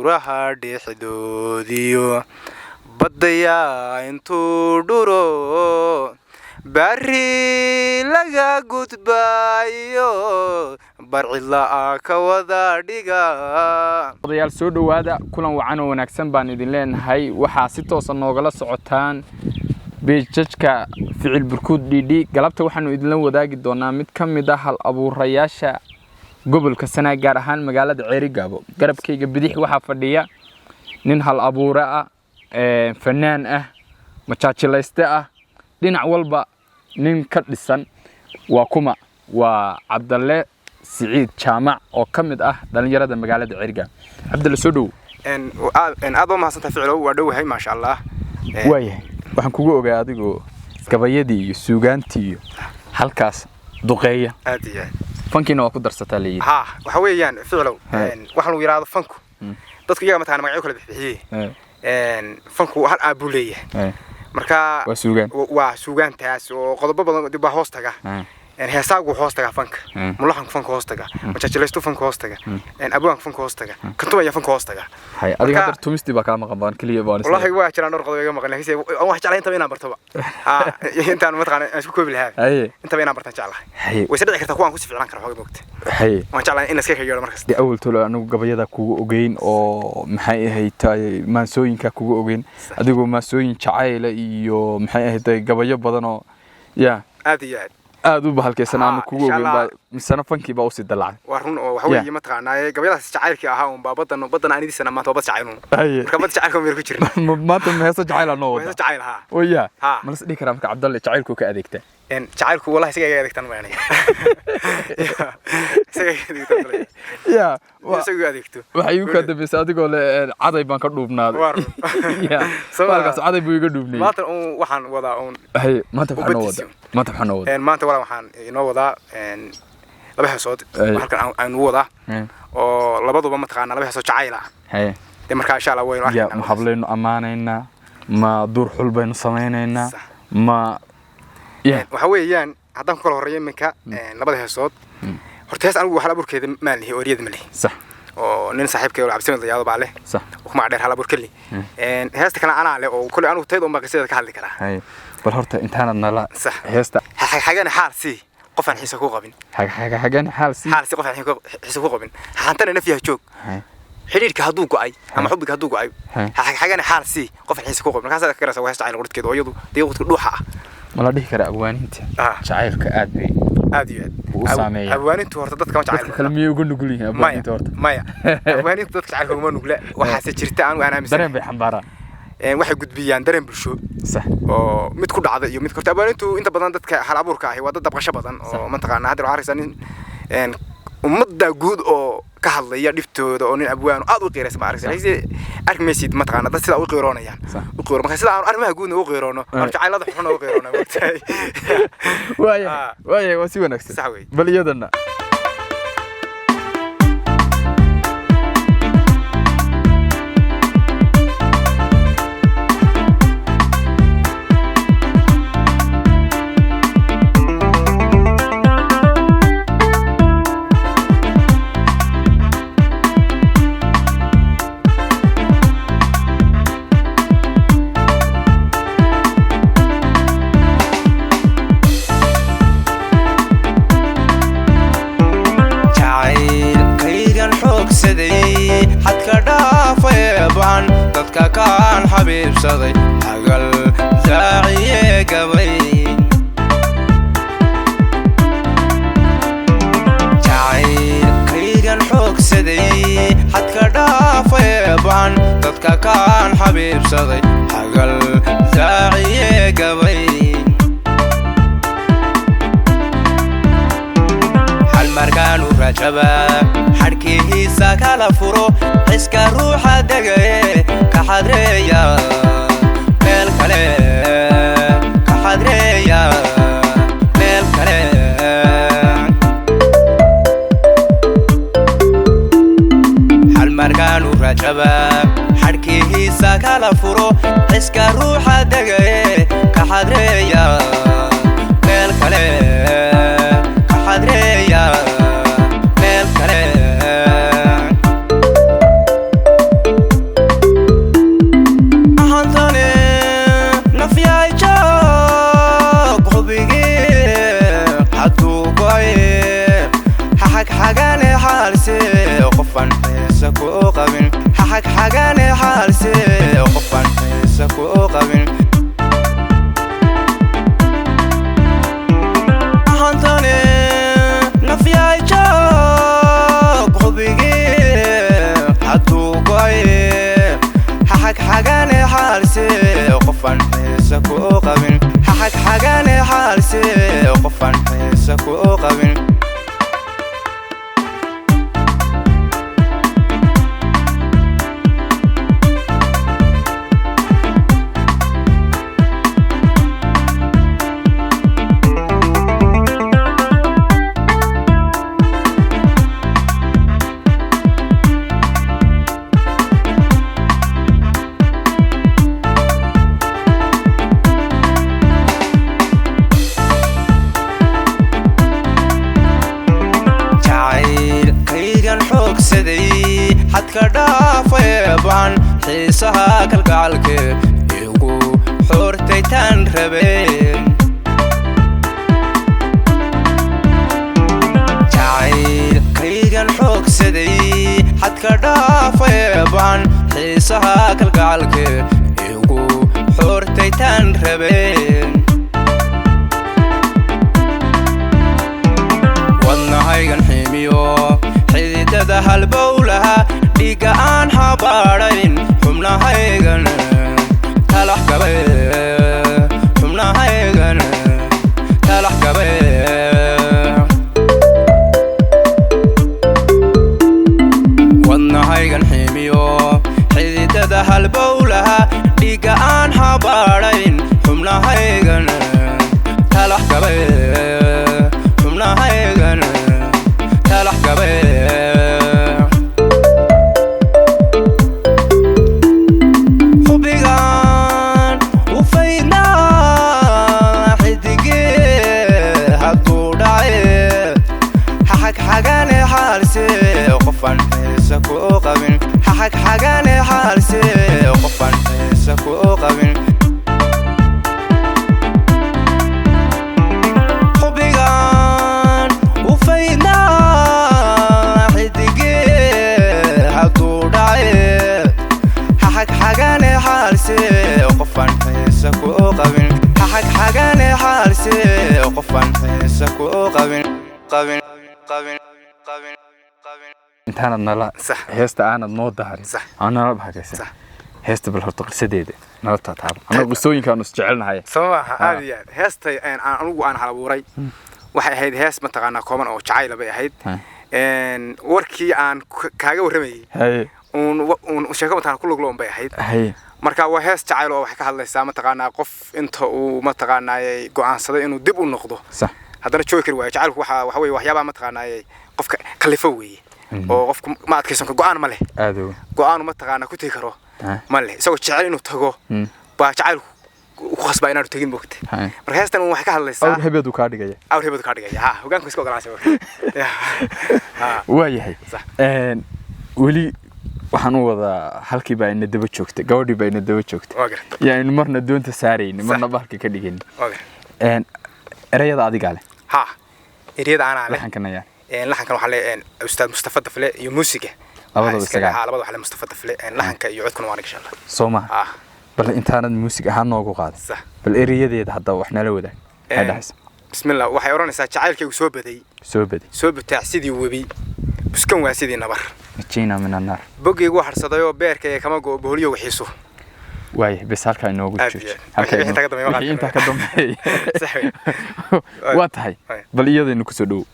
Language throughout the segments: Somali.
buuraha dhexdoodiyo badaya intuu dhuro bari laga gudbaayo barcila ka wada dhiga odayaal soo dhawaada kulan wacan oo wanaagsan baan idin leenahay waxa si toos ah noogala socotaan beejajka ficil burkuud dhidhi galabta waxaanu idin wadaagi doonaa mid kamid ah hal abuurayaasha gobolka Sanaag gaar ahaan magaalada Ceerigaabo garabkayga bidix waxa fadhiya nin hal abuura ah fanaan ah majaajilayste ah dhinac walba nin ka dhisan waa kuma waa Cabdalle Siciid Jaamac oo kamid ah dhalinyarada magaalada Ceerigaabo Cabdalle soo dhow aad ma hasantaa ficilo waa dhowahay ma sha Allah waayahay waxaan kugu ogaa adigoo gabayadii iyo suugaantii iyo halkaas duqeeya aad iyo fankina waa ku darsataa leeyahay waxa weeyaan ficilo waxaan u yiraahdo fanku dadku iyaga mataan magaciyo kala bixiyay fanku hal aabuu leeyahay marka waa suugaantaas oo qodobo badan dib hoos taga heesaagu hoos taga fanka mulaxan fanka hoos taga majaajilaysto fanka hoos taga abwaan fanka hoos taga kantumaya fanka hoos taga hay adiga hadda tumisti baa ka maqan baan kaliya baan wallahi waa jiraan dhowr qodob iga maqan laakiin wax jeclahay inta inaan bartaba intaan ma taqaan isku koobi lahaa inta inaan bartaan jeclahay way saddex kartaa kuwan ku si fiican kara xoog moogta waan jeclahay in iska kageeyo markaas di awal tolo anigu gabayada kugu ogeyn oo maxay ahayd maansooyinka kugu ogeyn adigoo maansooyin jacayl iyo maxay ahayd gabayo badan oo aad iyo aad u bahalkaysan aan kugu ogeyn baa misana fankii baa u sii dalacay waa run oo waxa weeye ma taqaanaa gabayadaas jacaylkii ahaa oo badan anidiisana maanta bad jacayl marka bad jacayl kuma ku jirna maanta ma heeso jacayl aan oo heeso jacayl ha waya ma la dhigi karaa marka Cabdalle jacaylku ka adeegta jacaylku wallahi isaga adeegtan ma aanay isaga adeegto waxay u ka dambeysay adigoo le caday baan ka dhuubnaaday sababkaas caday buu iga dhuubnay maanta waxaan wadaa maanta waxaan wadaa maanta waxaan inoo wadaa laba heesood halkan aan u wadaa oo labaduba ma taqaana laba heesood jacayl ah marka insha Allah waynu arkaynaa ma hableeno amaanayna ma dur xul baynu sameeynayna ma waxa weeyaan haddaan kala horeeyay minka labada heesood horta hees anigu waxa la burkeeda ma lihi oriyada ma lihi sax oo nin saaxiibkay oo cabsiin dayaado baa leh sax kuma dheer hala burkeli heesta kale ana leh oo kulli anigu tayd oo maqaysada ka hadli karaa bal horta intaana nala heesta xagana xaal si qofan xiisa ku qabin xagana xaal si qofan xiisa ku qabin haantana nafiya joog xiriirka haduu go'ay ama xubbiga haduu go'ay xagana xaal si qofan xiisa ku qabin markaas aad ka garaysaa heesta jacayl qordkeed oo iyadu deeqadku dhuuxa ah ma la dhihi karaa abwaaninta jacaylka aad bay aad iyo aad abwaanintu horta dadka ma jacayl kalmiyo ugu nugul yihiin abwaaninta horta maya abwaanintu dadka jacaylka uma nugla waxa jirta aan aaminsan dareen bay xambaaraan waxay gudbiyaan dareen bulsho sax oo mid ku dhacda iyo mid korta abwaanintu inta badan dadka hal abuurka ah waa dad dabqasho badan oo ma taqaana hadda waxa aragsan ummadda guud oo ka hadlaya dhiftooda oo nin abwaan aad u qiiraysan ma aragsan arkimaysid ma taqaana dad sida u qiiroonayaan u qiiro marka sida aan arrimaha guudna u qiiroono jacaylada xun u qiiroono waaya waa si wanaagsan bal iyadana dadka kaan xabiibsaday hagal daaciye gabay jacaylkaygan xoogsaday xadka dhaafay baan dadka kaan xabiibsaday hagal daaciye gabay hal markaanu rajaba xadhkihiisa kala furo iska ruuxa dagaye ka xadreeya meel kale ka xadreeya meel kale hal markaanu rajaba xadhkihiisa kala furo iska ruuxa dagaye ka xadreeya meel kale ka xadreeya meel kale ku qabin xaq xagane xaalse qofan xiisa ku qabin hantane nafyay joog hubigi hadu goy xaq xagane xaalse qofan xiisa ku qabin xaq xagane xaalse qofan xiisa ku qabin حدك دافع بان حيسها كالقعلك يقو حورتي تنربين جايل كيغان حوك سدي حدك دافع بان حيسها كالقعلك يقو حورتي تنربين والنهايغان حيميو حديدة هالبولها ديقا aan habaarayn xubnahaygan talax gabe xubnahaygan talax gabe wadnahaygan ximiyo xididada halbowlaha dhiiga aan habaarayn xubnahaygan talax gabe xubnahaygan talax gabe qofan xiisa ku qabin xaq xagane xaalse qofan xiisa ku qabin hubigan u fayna xidige hadu dhacay xaq xagane xaalse qofan xiisa ku qabin xaq xagane xaalse qofan xiisa ku qabin qabin qabin qabin intaanad nala heesta aanad noo daharin aanala bahagaysan heesta bal horta qisadeeda nala taataaba anagu qisooyinkaanu isjecelnahay sabaha aadiya heesta anigu aan halabuuray waxay ahayd hees mataqaana kooban oo jacayl bay ahayd warkii aan kaaga waramayay uun sheeko mataqaana ku luglo bay ahayd marka waa hees jacayl oo wax ka hadlaysaa mataqaana qof inta uu mataqaana go'aansaday inuu dib u noqdo haddana joker waa jacaylku waxa weey waxyaaba mataqaana qofka khalifa weey oo qofku ma adkaysan ka go'aan ma leh aado go'aan ma taqaana ku tagi karo ma leh isagoo jecel inuu tago baa jacaylku ku khasbaa inaanu tagin moogtay marka heestan wax ka hadlaysaa awr hebeedu ka dhigaya ha hogaanku iska ogolaashay waa yahay wali waxaan u wadaa halkii baa ina daba joogtay gabadhii baa ina daba joogtay yaani marna doonta saarayni marna bahalka ka dhigin erayada adiga leh ha erayada ana leh laxankanaya laxankan waxa leh ustaad Mustafa Dafle iyo muusiga labadaba waxa leh Mustafa Dafle laxanka iyo codkuna waan insha Allah Sooma bal intaanad muusiga ahaan noogu qaad bal erayadeeda hadda wax nala wadaag hadhaas bismillah waxay oranaysaa jacaylkaygu soo baday sidii webi buskan waa sidii nabar jiina min annar bogeygu harsaday oo beerkay kama go boholiyo wixiisu واي بس هالكا إنه وجود هالكا إنت كدم صحيح واتهاي بل يده إنه كسدو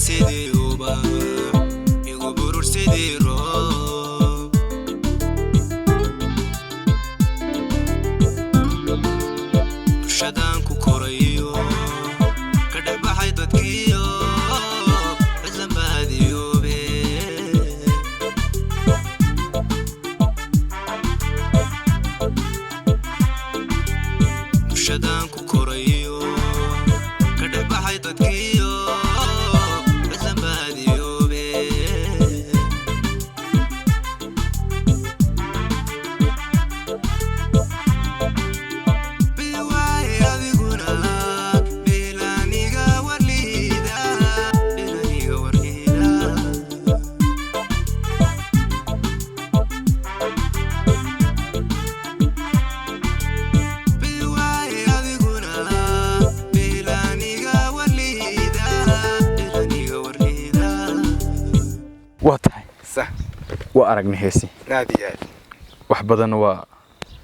sidii uba igu burur sidii roob bulshadaan ku korayo ka dhex baxay dadkiyo cidlan baadiyoobe bulshadaan ku korayo ka dhex baxay dadkiyo cidlan baadiyoobe biwaay adiguna bilaniga warliida bilaniga warliida biwaay adiguna bilaniga warliida bilaniga warliida waa tahay صح waa aragna heesi نادي يعني wax badan waa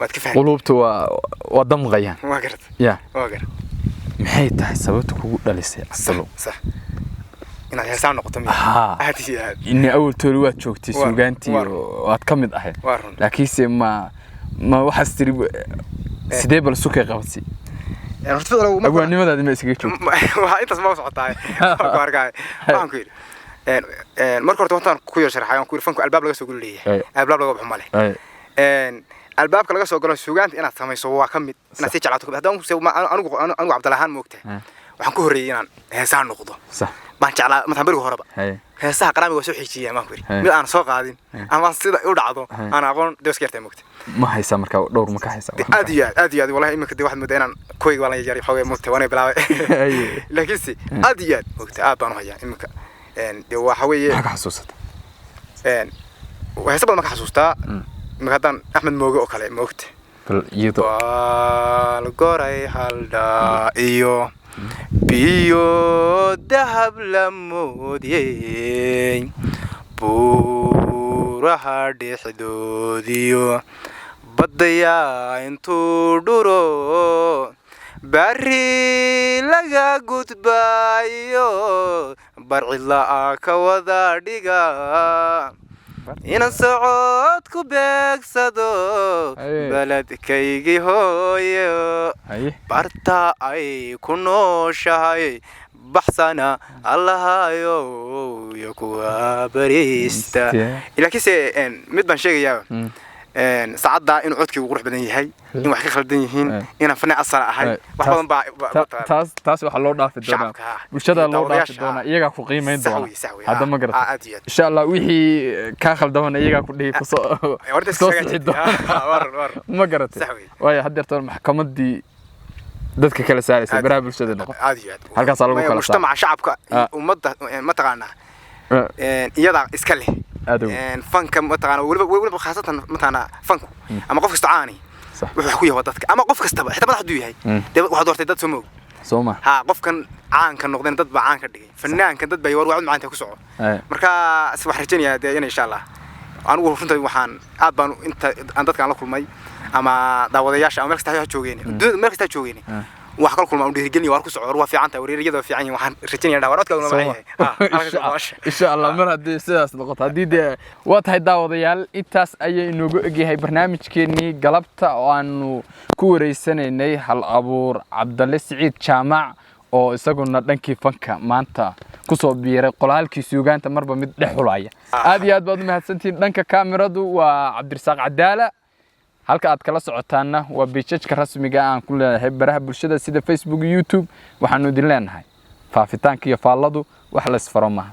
ما تكفى qulubta waa damqayaan ما قرت yaa ما قرت maxay tahay sababta kugu dhalisay asalo صح إن هسان نقطة مية ها. هاتي هاد in awal toori waad joogtay Waar- suugaantii waar. oo aad ka mid ahayd وارن laakiinse ma waxaas tiri sidee bal sukay qabatay يعني رحت فضل وما awaannimadaadi ma isaga joogtay أنت ما وصلت هاي كارجاي ما نقول مرة كنت وطن كوير شرحة يوم كوير فنكو الباب لقى سوق ليه أي. الباب لقى بحمله الباب كلا سوق ليه سوقان أنا سامي سوا كمل أنا سيج على تكبر هذا سو ما أنا عبد الله هان موقته وحنكو هريان هسان نقطة صح ما على مثلا برجو هربا hay هسا قرامي وسوي حكي ما كوير أي. مid aan soo qaadin أي. ama sida u dhacdo أي. aan aqoon deeskeertay moogtay ma haysaa markaa dhowr ma ka haysaa aad iyo aad wallahi imika de waxaad moodaa inaan koyg wala yari xaway moogtay waana bilaabay Ay. laakiin si aad iyo aad moogtay aad baan u hayaa imika de waxa weeye maxaa ka xasuusata waxay sabab ma ka xasuustaa imika haddaan Axmed Mooge oo kale moogtay bal iyadoo wal goray halda iyo biyo dahab la moodiyey buuraha dhexdoodiyo badaya intuu dhuro bari laga gudbayo barcidla ka wada dhiga inaan socod ku beegsado Aye. baladkaygii hooyo haye barta ay ku nooshahay baxsana allahayo iyo kuwa bariista laakiinse mid baan sheegayaa saacadda inuu codkii qurux badan yahay in wax ka khaldan yihiin inaan fanaa asal ahay wax badan baa taas waxa loo dhaafi doonaa shacabka bulshada loo dhaafi doonaa iyagaa ku qiimeyn doona hadda ma garata aad iyo insha Allah wixii ka khaldaman iyagaa ku dhihi kusoo sixi doona ma garata Sax wey. waayo haddeertoon maxkamadii dadka kala saaraysa baraha bulshada noqon aad iyo aad halkaas lagu kala mujtamaca shacabka ummadda ma taqaanaa iyada iska leh aad fanka ma taqaanaa weliba khaasatan ma taqaanaa fanku ama qof kasta caani صح wuxuu ku yahay dadka ama qof kastaba xitaa madax haduu yahay dad waxa doortay dad Soomaali Sooma ha qofkan caan ka noqdeen dad baa caan ka dhigay fanaankan dad bay war wacd maanta ku soco marka si wax rajaynayaa in insha Allah anigu runtii waxaan aad baan inta aan dadkan la kulmay ama daawadayaasha ama meel kasta joogeen meel kasta joogeen wax kala kulma u dhiirigelin war ku soco war waa fiican tahay wareeriyada fiican yihiin waxaan rajaynayaa dhawaradka una macay insha Allah mar haddii sidaas noqoto haddii de waa tahay daawadayaal intaas ayay inoogu egyahay barnaamijkeenii galabta oo aanu ku wareysanaynay hal abuur Cabdalle Siciid Jaamac oo isaguna dhankii fanka maanta ku soo biiray qolaalkii suugaanta marba mid dhexulaya aad iyo aad baad u mahadsantiin dhanka kaamiradu waa Cabdirasaaq Cadaala halka aad kala socotaana waa page-ka rasmiga aan ku leeyahay baraha bulshada sida Facebook iyo YouTube waxaanu idin leenahay faafitaanka iyo faalladu wax la isfaro maaha